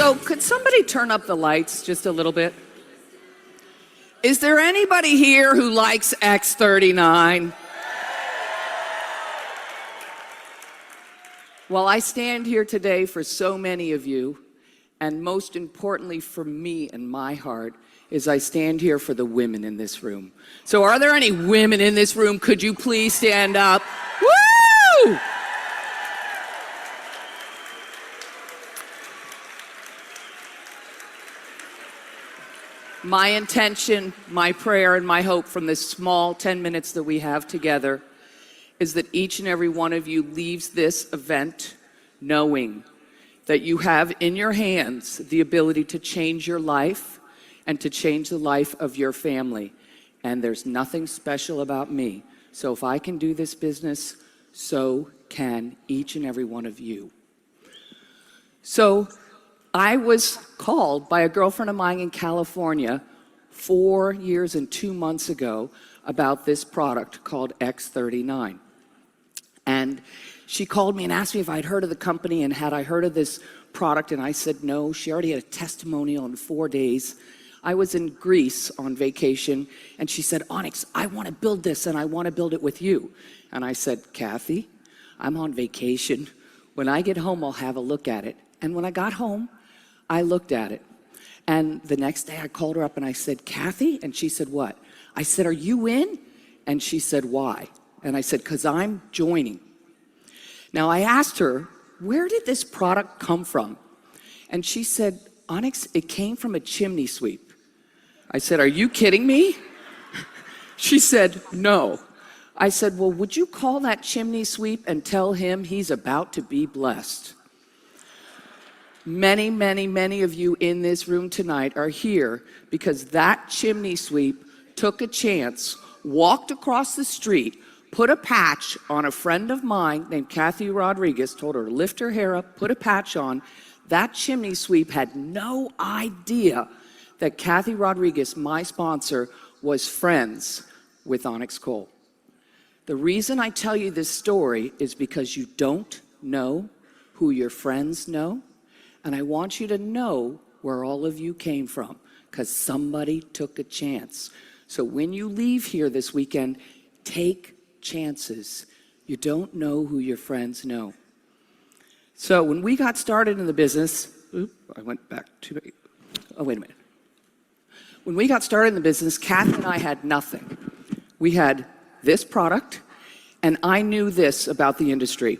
So could somebody turn up the lights just a little bit? Is there anybody here who likes X39? Well, I stand here today for so many of you, and most importantly for me and my heart, is I stand here for the women in this room. So are there any women in this room? Could you please stand up? Woo! My intention, my prayer, and my hope from this small 10 minutes that we have together is that each and every one of you leaves this event knowing that you have in your hands the ability to change your life and to change the life of your family. And there's nothing special about me. So if I can do this business, so can each and every one of you. So I was called by a girlfriend of mine in California 4 years and 2 months ago about this product called X39. And she called me and asked me if I'd heard of the company and had I heard of this product, and I said no. She already had a testimonial in 4 days. I was in Greece on vacation, and she said, Onyx, I want to build this, and I want to build it with you. And I said, Kathy, I'm on vacation. When I get home, I'll have a look at it. And when I got home, I looked at it. And the next day, I called her up, and I said, Kathy? And she said, what? I said, are you in? And she said, why? And I said, because I'm joining. Now, I asked her, where did this product come from? And she said, Onyx, it came from a chimney sweep. I said, are you kidding me? She said, no. I said, well, would you call that chimney sweep and tell him he's about to be blessed? Many, many, many of you in this room tonight are here because that chimney sweep took a chance, walked across the street, put a patch on a friend of mine named Kathy Rodriguez, told her to lift her hair up, put a patch on. That chimney sweep had no idea that Kathy Rodriguez, my sponsor, was friends with Onyx Coale. The reason I tell you this story is because you don't know who your friends know, and I want you to know where all of you came from, because somebody took a chance. So when you leave here this weekend, take chances. You don't know who your friends know. So when we got started in the business, wait a minute. When we got started in the business, Kathy and I had nothing. We had this product, and I knew this about the industry.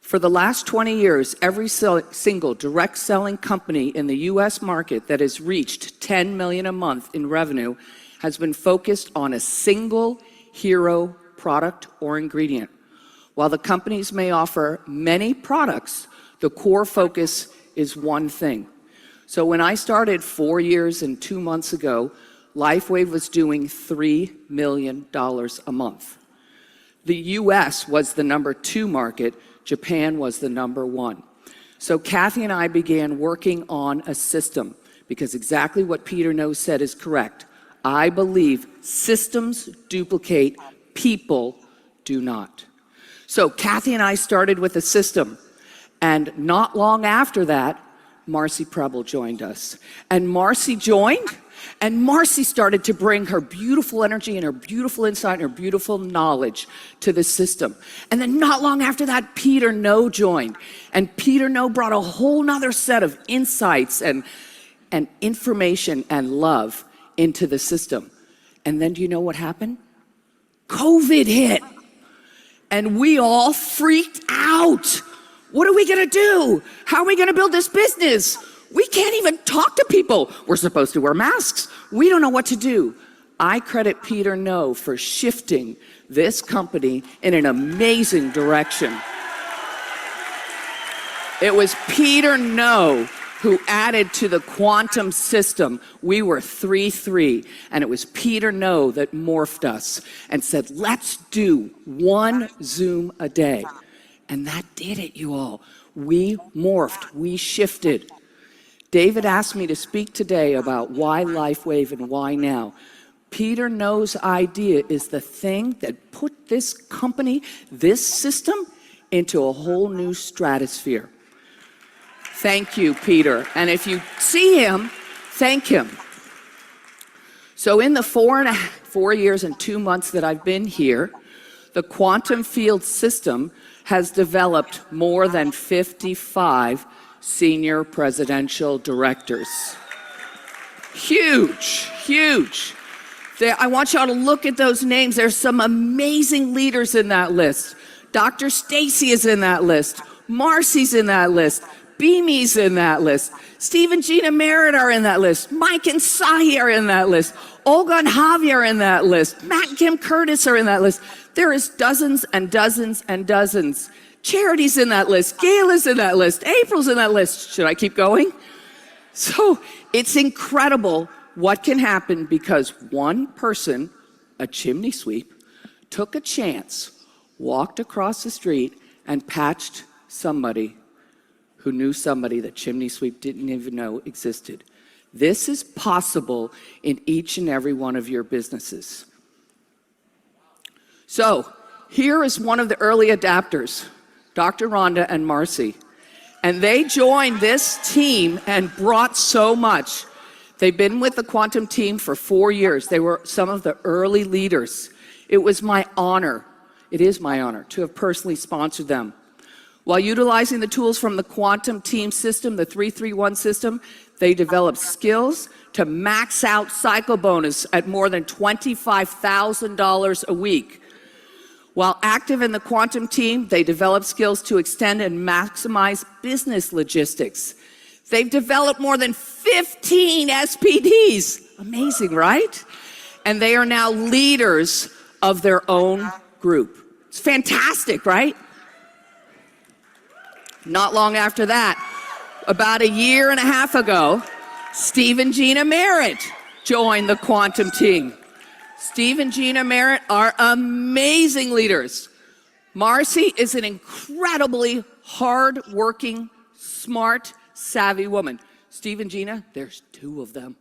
For the last 20 years, every single direct selling company in the US market that has reached 10 million a month in revenue has been focused on a single hero product or ingredient. While the companies may offer many products, the core focus is one thing. So when I started 4 years and 2 months ago, LifeWave was doing $3 million a month. The US was the #2 market, Japan was the #1. So Kathy and I began working on a system, because exactly what Peter No said is correct. I believe systems duplicate, people do not. So Kathy and I started with a system, and not long after that, Marcy Preble joined us. And Marcy joined, and Marcy started to bring her beautiful energy and her beautiful insight and her beautiful knowledge to the system. And then not long after that, Peter No joined. And Peter No brought a whole nother set of insights and information and love into the system. And then do you know what happened? COVID hit. And we all freaked out. What are we gonna do? How are we gonna build this business? We can't even talk to people. We're supposed to wear masks. We don't know what to do. I credit Peter No for shifting this company in an amazing direction. It was Peter No who added to the quantum system. We were 3-3, and it was Peter No that morphed us and said, let's do 1 Zoom a day. And that did it, you all. We morphed, we shifted. David asked me to speak today about why LifeWave and why now. Peter No's idea is the thing that put this company, this system, into a whole new stratosphere. Thank you, Peter. And if you see him, thank him. So in the 4 years and 2 months that I've been here, the quantum field system has developed more than 55 senior presidential directors. Huge, huge. I want y'all to look at those names. There's some amazing leaders in that list. Dr. Stacy is in that list. Marcy's in that list. Beamy's in that list. Steve and Gina Merritt are in that list. Mike and Sahi are in that list. Olga and Javier are in that list. Matt and Kim Curtis are in that list. There is dozens and dozens and dozens. Charity's in that list. Gail is in that list. April's in that list. Should I keep going? So it's incredible what can happen because one person, a chimney sweep, took a chance, walked across the street, and patched somebody who knew somebody that chimney sweep didn't even know existed. This is possible in each and every one of your businesses. So here is one of the early adapters, Dr. Rhonda and Marcy. And they joined this team and brought so much. They've been with the quantum team for 4 years. They were some of the early leaders. It was my honor, it is my honor, to have personally sponsored them. While utilizing the tools from the quantum team system, the 331 system, they developed skills to max out cycle bonus at more than $25,000 a week. While active in the quantum team, they developed skills to extend and maximize business logistics. They've developed more than 15 SPDs. Amazing, right? And they are now leaders of their own group. It's fantastic, right? Not long after that, about a year and a half ago, Steve and Gina Merritt joined the quantum team. Steve and Gina Merritt are amazing leaders. Marcy is an incredibly hard-working, smart, savvy woman. Steve and Gina, there's 2 of them.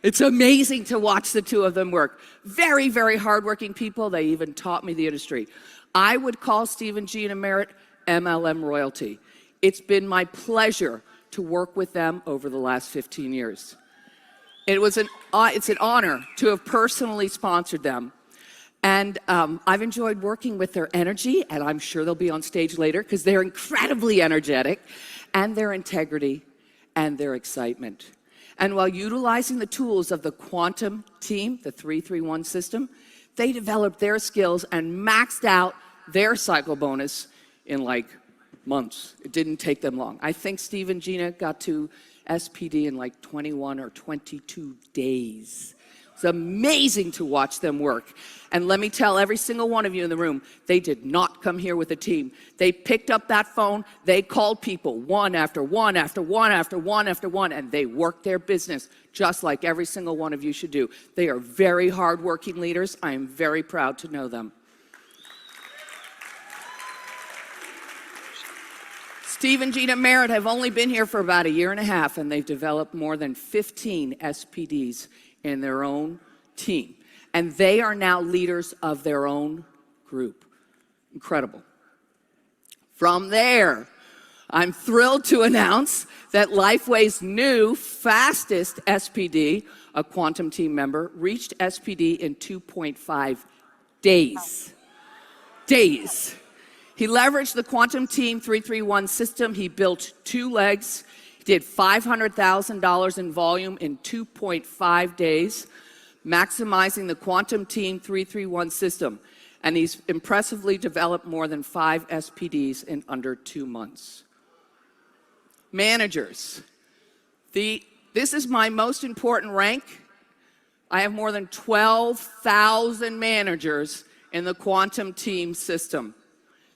It's amazing to watch the 2 of them work. Very, very hardworking people. They even taught me the industry. I would call Steve and Gina Merritt MLM royalty. It's been my pleasure to work with them over the last 15 years. It's an honor to have personally sponsored them. And I've enjoyed working with their energy, and I'm sure they'll be on stage later because they're incredibly energetic, and their integrity and their excitement. And while utilizing the tools of the quantum team, the 331 system, they developed their skills and maxed out their cycle bonus in like months. It didn't take them long. I think Steve and Gina got to SPD in like 21 or 22 days. It's amazing to watch them work. And let me tell every single one of you in the room, they did not come here with a team. They picked up that phone, they called people one after one after one after one after one, and they worked their business just like every single one of you should do. They are very hardworking leaders. I am very proud to know them. Steve and Gina Merritt have only been here for about a year and a half, and they've developed more than 15 SPDs in their own team. And they are now leaders of their own group. Incredible. From there, I'm thrilled to announce that Lifeway's new fastest SPD, a quantum team member, reached SPD in 2.5 days. Days. He leveraged the quantum team 331 system. He built 2 legs. He did $500,000 in volume in 2.5 days, maximizing the quantum team 331 system. And he's impressively developed more than 5 SPDs in under 2 months. Managers. This is my most important rank. I have more than 12,000 managers in the quantum team system.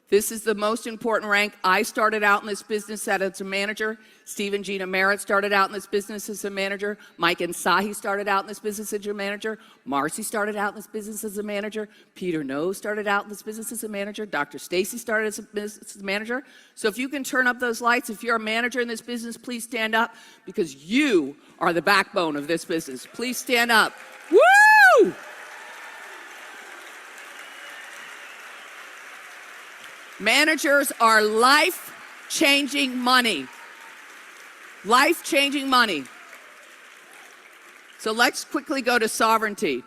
This is the most important rank. I started out in this business as a manager. Steve and Gina Merritt started out in this business as a manager. Mike and Sahi started out in this business as a manager. Marcy started out in this business as a manager. Peter No started out in this business as a manager. Dr. Stacy started as a business manager. So if you can turn up those lights, if you're a manager in this business, please stand up because you are the backbone of this business. Please stand up. Woo! Managers are life-changing money. Life-changing money. So let's quickly go to sovereignty.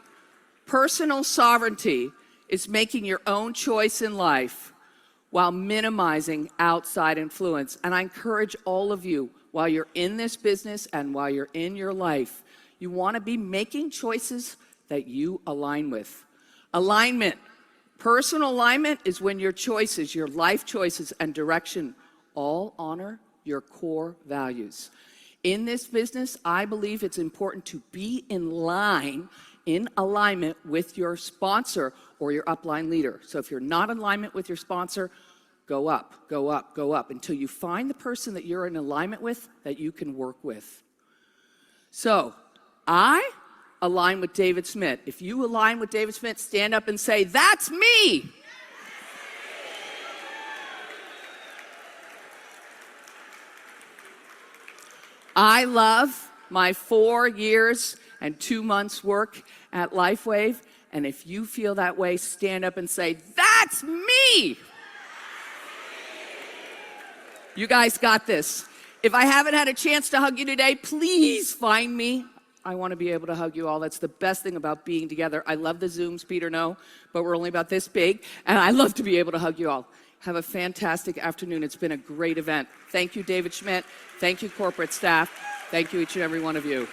Personal sovereignty is making your own choice in life while minimizing outside influence. And I encourage all of you, while you're in this business and while you're in your life, you want to be making choices that you align with. Alignment. Personal alignment is when your choices, your life choices and direction all honor your core values. In this business, I believe it's important to be in line, in alignment with your sponsor or your upline leader. So if you're not in alignment with your sponsor, go up, go up, go up until you find the person that you're in alignment with that you can work with. So I align with David Smith. If you align with David Smith, stand up and say, "That's me." I love my 4 years and 2 months work at LifeWave, and if you feel that way, stand up and say, "That's me." You guys got this. If I haven't had a chance to hug you today, please find me. I want to be able to hug you all. That's the best thing about being together. I love the Zooms, Peter, no, but we're only about this big, and I love to be able to hug you all. Have a fantastic afternoon. It's been a great event. Thank you, David Schmidt. Thank you, corporate staff. Thank you, each and every one of you.